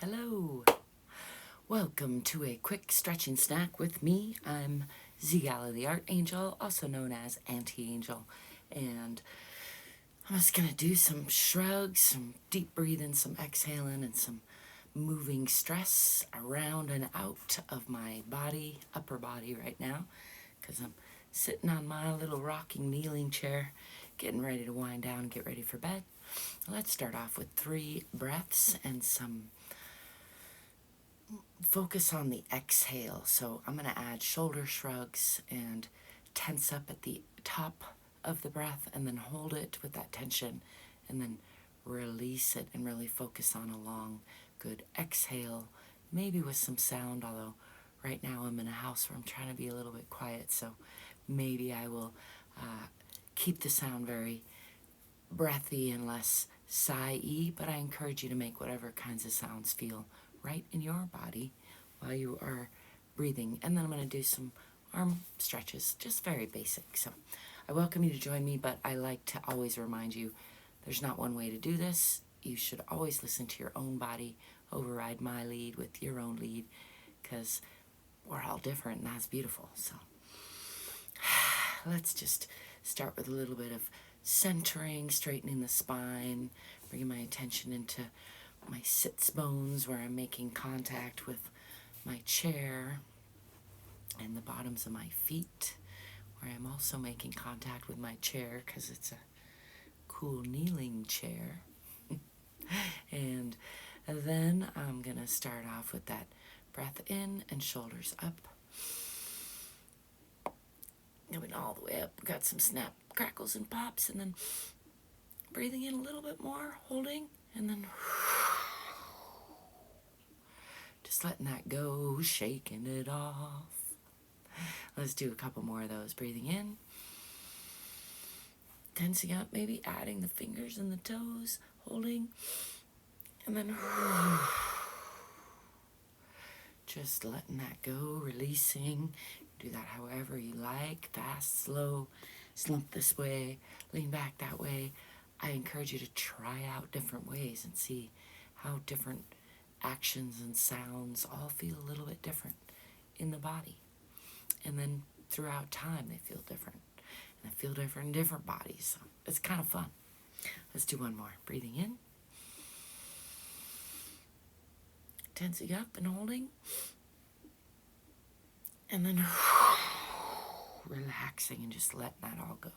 Hello. Welcome to a quick stretching snack with me. I'm ZGALA the Art Angel, also known as Anti-Angel. And I'm just going to do some shrugs, some deep breathing, some exhaling, and some moving stress around and out of my body, upper body right now, because I'm sitting on my little rocking kneeling chair, getting ready to wind down and get ready for bed. Let's start off with 3 breaths and some focus on the exhale. So I'm going to add shoulder shrugs and tense up at the top of the breath and then hold it with that tension and then release it and really focus on a long, good exhale, maybe with some sound, although right now I'm in a house where I'm trying to be a little bit quiet, so maybe I will keep the sound very breathy and less sigh-y, but I encourage you to make whatever kinds of sounds feel right in your body while you are breathing. And then I'm going to do some arm stretches, just very basic. So I welcome you to join me, but I like to always remind you there's not one way to do this. You should always listen to your own body, override my lead with your own lead, because we're all different and that's beautiful. So let's just start with a little bit of centering, straightening the spine, bringing my attention into my sits bones where I'm making contact with my chair and the bottoms of my feet, where I'm also making contact with my chair because it's a cool kneeling chair. And then I'm going to start off with that breath in and shoulders up. Going all the way up. Got some snap, crackles, and pops, and then breathing in a little bit more, holding, and then just letting that go, shaking it off. Let's do a couple more of those. Breathing in, tensing up, maybe adding the fingers and the toes, holding, and then just letting that go, releasing. Do that however you like, fast, slow, slump this way, lean back that way. I encourage you to try out different ways and see how different actions and sounds all feel a little bit different in the body. And then throughout time, they feel different. And they feel different in different bodies. So it's kind of fun. Let's do one more. Breathing in. Tensing up and holding. And then relaxing and just letting that all go.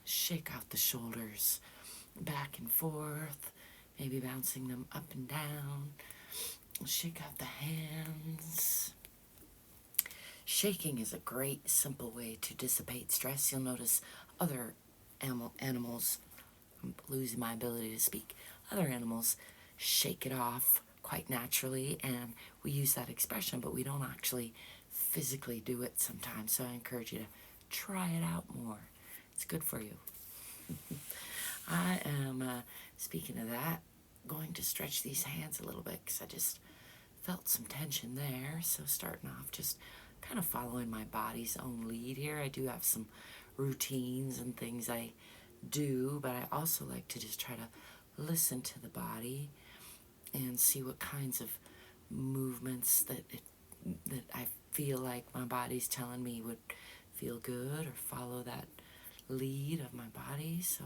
Shake out the shoulders back and forth, maybe bouncing them up and down. Shake out the hands. Shaking is a great, simple way to dissipate stress. You'll notice other animals, I'm losing my ability to speak, other animals shake it off quite naturally, and we use that expression, but we don't actually physically do it sometimes, so I encourage you to try it out more. It's good for you. I am, speaking of that, going to stretch these hands a little bit because I just felt some tension there. So starting off, just kind of following my body's own lead here. I do have some routines and things I do, but I also like to just try to listen to the body and see what kinds of movements that I feel like my body's telling me would feel good, or follow that lead of my body. So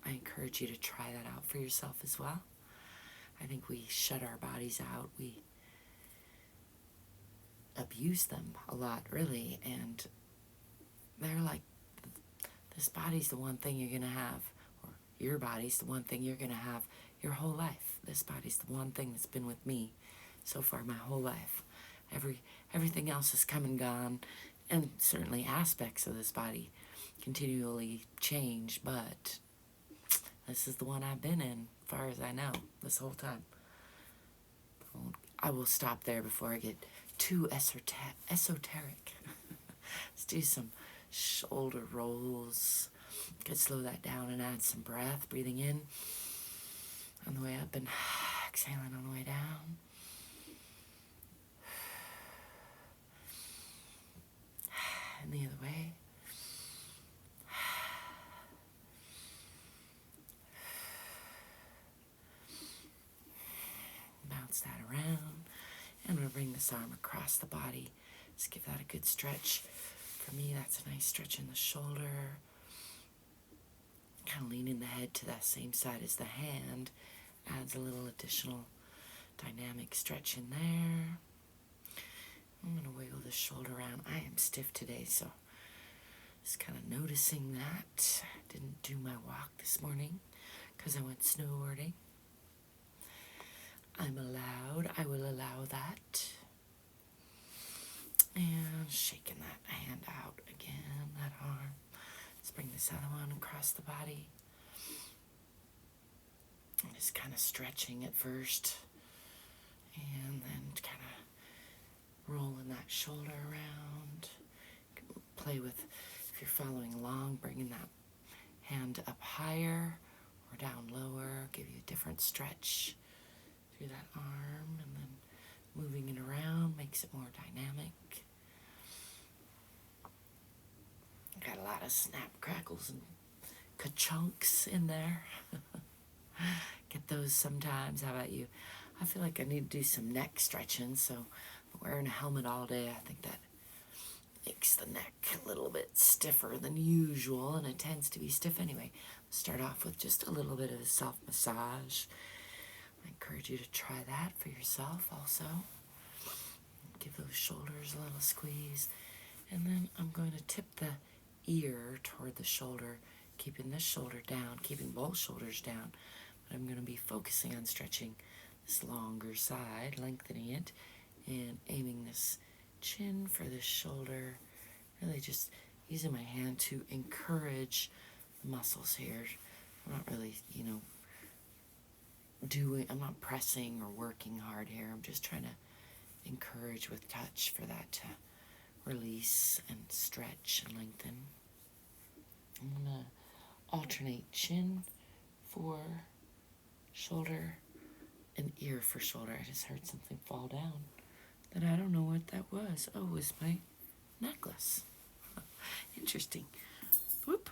I encourage you to try that out for yourself as well. I think we shut our bodies out. We abuse them a lot, really, and they're like, this body's the one thing you're going to have, or your body's the one thing you're going to have your whole life. This body's the one thing that's been with me so far my whole life. Everything else has come and gone, and certainly aspects of this body continually change, but this is the one I've been in, as far as I know, this whole time. I will stop there before I get too esoteric. Let's do some shoulder rolls. Could slow that down and add some breath. Breathing in on the way up and exhaling on the way down. And the other way. bounce that around. And I'm going to bring this arm across the body. Just give that a good stretch. For me, that's a nice stretch in the shoulder. Kind of leaning the head to that same side as the hand. Adds a little additional dynamic stretch in there. I'm going to wiggle the shoulder around. I am stiff today, so just kind of noticing that. I didn't do my walk this morning because I went snowboarding. I will allow that. And shaking that hand out again, that arm. Let's bring this other one across the body. And just kind of stretching it first. And then kind of rolling that shoulder around. Play with, if you're following along, bringing that hand up higher or down lower. Give you a different stretch through that arm. And then moving it around makes it more dynamic. Got a lot of snap, crackles, and ka-chunks in there. Get those sometimes. How about you? I feel like I need to do some neck stretching, so I'm wearing a helmet all day. I think that makes the neck a little bit stiffer than usual, and it tends to be stiff anyway. Start off with just a little bit of a self-massage. I encourage you to try that for yourself also. Give those shoulders a little squeeze. And then I'm going to tip the ear toward the shoulder, keeping this shoulder down, keeping both shoulders down. But I'm going to be focusing on stretching this longer side, lengthening it, and aiming this chin for this shoulder. Really just using my hand to encourage the muscles here. I'm not really, I'm not pressing or working hard here. I'm just trying to encourage with touch for that to release and stretch and lengthen. I'm going to alternate chin for shoulder and ear for shoulder. I just heard something fall down that I don't know what that was. Oh, it was my necklace. Interesting. Whoop.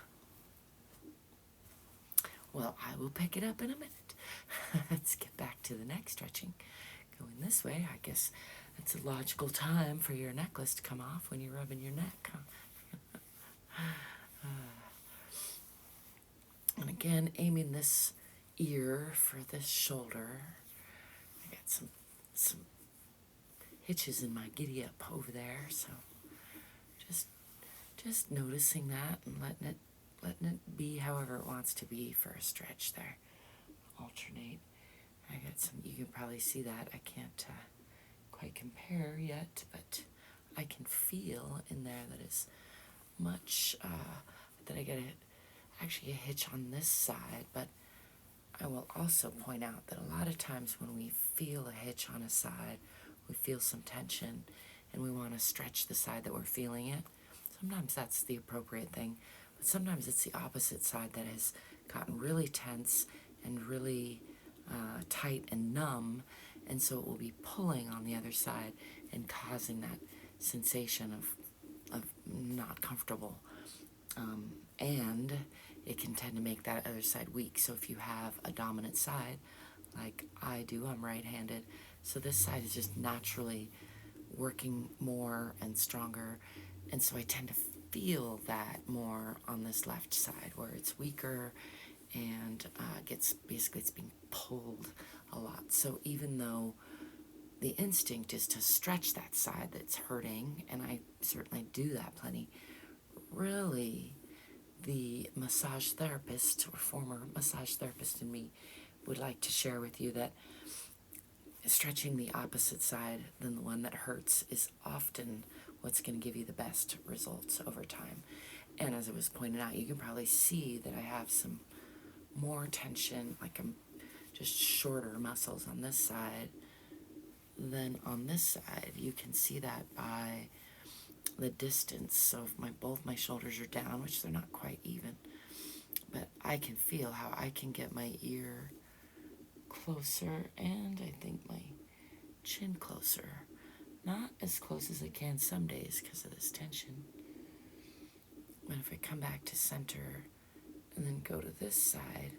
Well, I will pick it up in a minute. Let's get back to the neck stretching. Going this way, I guess it's a logical time for your necklace to come off when you're rubbing your neck. Huh? And again, aiming this ear for this shoulder. I got some hitches in my giddy up over there, so just noticing that and letting it be however it wants to be for a stretch there. Alternate. I got some. You can probably see that. I can't quite compare yet, but I can feel in there that it's much that I get actually a hitch on this side, but I will also point out that a lot of times when we feel a hitch on a side, we feel some tension and we want to stretch the side that we're feeling it. Sometimes that's the appropriate thing, but sometimes it's the opposite side that has gotten really tense and really tight and numb, and so it will be pulling on the other side and causing that sensation of not comfortable. And it can tend to make that other side weak. So if you have a dominant side, like I do, I'm right-handed, so this side is just naturally working more and stronger, and so I tend to feel that more on this left side where it's weaker and it's being pulled a lot. So even though the instinct is to stretch that side that's hurting, and I certainly do that plenty, really the massage therapist or former massage therapist in me would like to share with you that stretching the opposite side than the one that hurts is often what's going to give you the best results over time. And as I was pointing out, you can probably see that I have some more tension, like I'm just shorter muscles on this side than on this side. You can see that by the distance. So if both my shoulders are down, which they're not quite even, but I can feel how I can get my ear closer and I think my chin closer. Not as close as I can some days because of this tension. But if I come back to center and then go to this side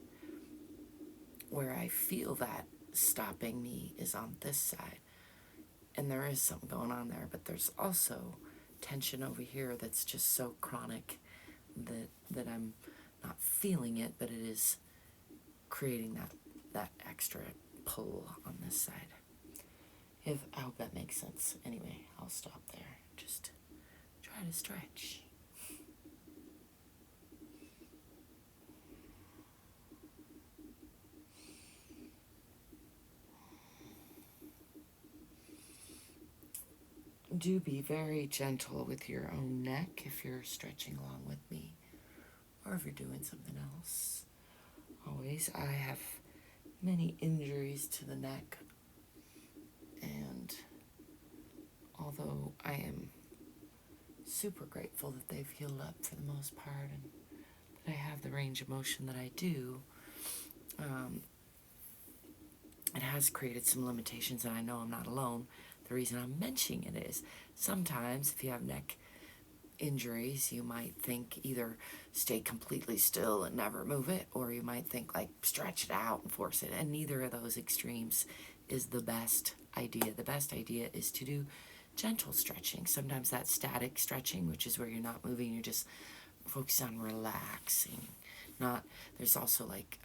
where I feel that stopping me is on this side. And there is something going on there, but there's also tension over here that's just so chronic that I'm not feeling it, but it is creating that extra pull on this side. I hope that makes sense. Anyway, I'll stop there. Just try to stretch. Do be very gentle with your own neck if you're stretching along with me, or if you're doing something else. Always, I have many injuries to the neck, and although I am super grateful that they've healed up for the most part, and that I have the range of motion that I do, it has created some limitations, and I know I'm not alone. The reason I'm mentioning it is sometimes if you have neck injuries, you might think either stay completely still and never move it, or you might think like stretch it out and force it, and neither of those extremes is the best idea. The best idea is to do gentle stretching. Sometimes that's static stretching, which is where you're not moving, you're just focused on relaxing. There's also like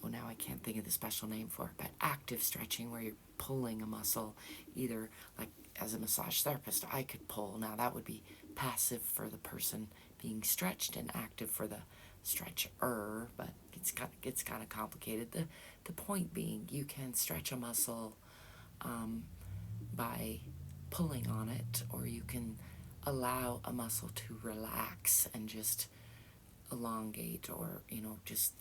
now I can't think of the special name for it, but active stretching, where you're pulling a muscle, either like as a massage therapist, I could pull. Now that would be passive for the person being stretched and active for the stretcher, but it gets kind of complicated. The point being, you can stretch a muscle by pulling on it, or you can allow a muscle to relax and just elongate, or just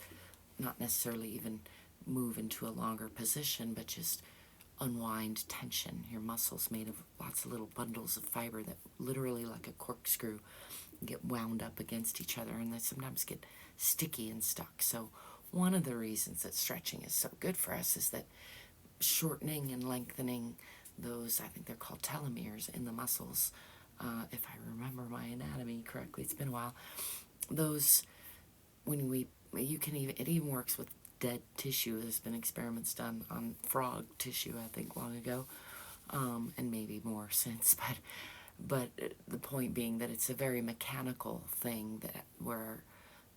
not necessarily even move into a longer position, but just unwind tension. Your muscle's made of lots of little bundles of fiber that literally, like a corkscrew, get wound up against each other, and they sometimes get sticky and stuck. So one of the reasons that stretching is so good for us is that shortening and lengthening those, I think they're called telomeres in the muscles, if I remember my anatomy correctly, it's been a while, those, it even works with dead tissue. There's been experiments done on frog tissue, I think, long ago, and maybe more since, but the point being that it's a very mechanical thing where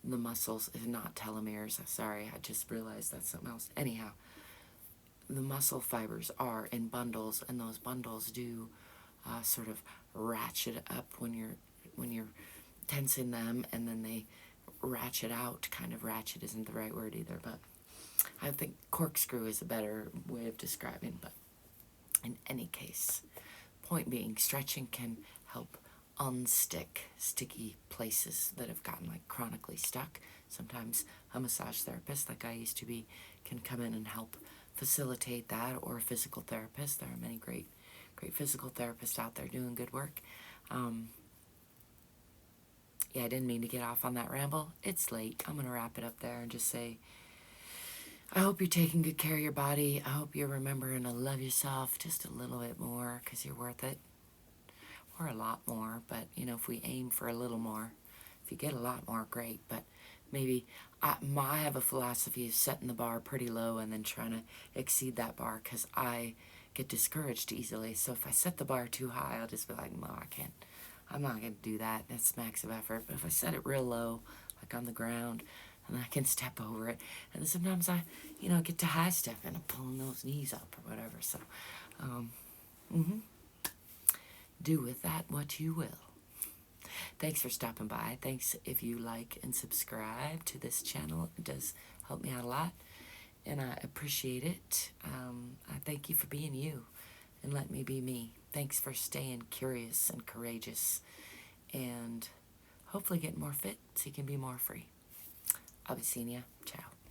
the muscles, if not telomeres, sorry, I just realized that's something else. Anyhow, the muscle fibers are in bundles, and those bundles do sort of ratchet up when you're tensing them, and then they ratchet out. Kind of ratchet isn't the right word either, but I think corkscrew is a better way of describing. But in any case, point being, stretching can help unstick sticky places that have gotten like chronically stuck. Sometimes a massage therapist, like I used to be, can come in and help facilitate that, or a physical therapist. There are many great physical therapists out there doing good work. Yeah, I didn't mean to get off on that ramble. It's late. I'm going to wrap it up there and just say, I hope you're taking good care of your body. I hope you're remembering to love yourself just a little bit more, because you're worth it. Or a lot more, but, if we aim for a little more, if you get a lot more, great. But maybe I have a philosophy of setting the bar pretty low and then trying to exceed that bar, because I get discouraged easily. So if I set the bar too high, I'll just be like, no, I'm not going to do that. That's max of effort. But if I set it real low, like on the ground, and I can step over it, and then sometimes I, get to high step and I'm pulling those knees up or whatever. So, do with that what you will. Thanks for stopping by. Thanks if you like and subscribe to this channel. It does help me out a lot, and I appreciate it. I thank you for being you and let me be me. Thanks for staying curious and courageous, and hopefully getting more fit so you can be more free. I'll be seeing ya. Ciao.